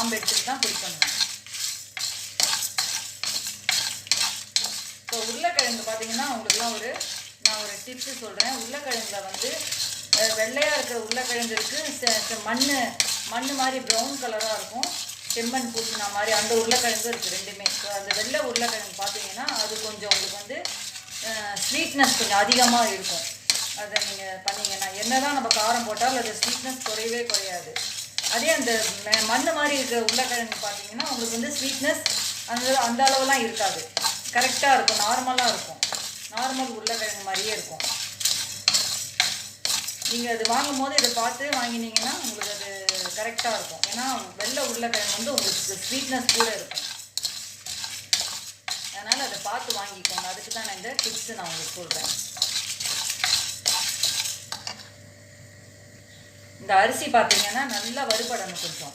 காம்பு எடுத்துட்டு தான் பிடிக்கணும். இப்போ உருளைக்கிழங்கு பார்த்தீங்கன்னா உங்களுக்குலாம் நான் ஒரு டிப்ஸு சொல்கிறேன். உருளைக்கிழங்குல வந்து வெள்ளையாக இருக்கிற உருளைக்கிழங்கு இருக்குது, மண் மாதிரி ப்ரௌன் கலராக இருக்கும், செம்மண் பூசினா மாதிரி அந்த உருளைக்கிழங்கு இருக்குது ரெண்டுமே. ஸோ அந்த வெள்ளை உருளைக்கிழங்கு பார்த்தீங்கன்னா அது கொஞ்சம் உங்களுக்கு வந்து ஸ்வீட்னஸ் கொஞ்சம் அதிகமாக இருக்கும். அதை நீங்கள் பண்ணிங்கன்னா என்ன தான் நம்ம காரம் போட்டாலும் அது ஸ்வீட்னஸ் குறையவே குறையாது. அதே அந்த மண் மாதிரி இருக்கிற உருளைக்கிழங்கு பார்த்தீங்கன்னா உங்களுக்கு வந்து ஸ்வீட்னஸ் அந்த அளவுலாம் இருக்காது, கரெக்டாக இருக்கும், நார்மலாக இருக்கும், நார்மல் உருளைக்கிழங்கு மாதிரியே இருக்கும். நீங்கள் அது வாங்கும் போது இதை பார்த்து வாங்கினீங்கன்னா உங்களுக்கு அது கரெக்டாக இருக்கும். ஏன்னா வெள்ளை உருளைக்கிழங்கு வந்து உங்களுக்கு ஸ்வீட்னஸ் கூட இருக்கும், அதனால் அதை பார்த்து வாங்கிக்கோங்க. அதுக்கு தான் நான் இந்த டிப்ஸு நான் உங்களுக்கு சொல்கிறேன். இந்த அரிசி பார்த்தீங்கன்னா நல்லா வறுபடணும் கொஞ்சம்.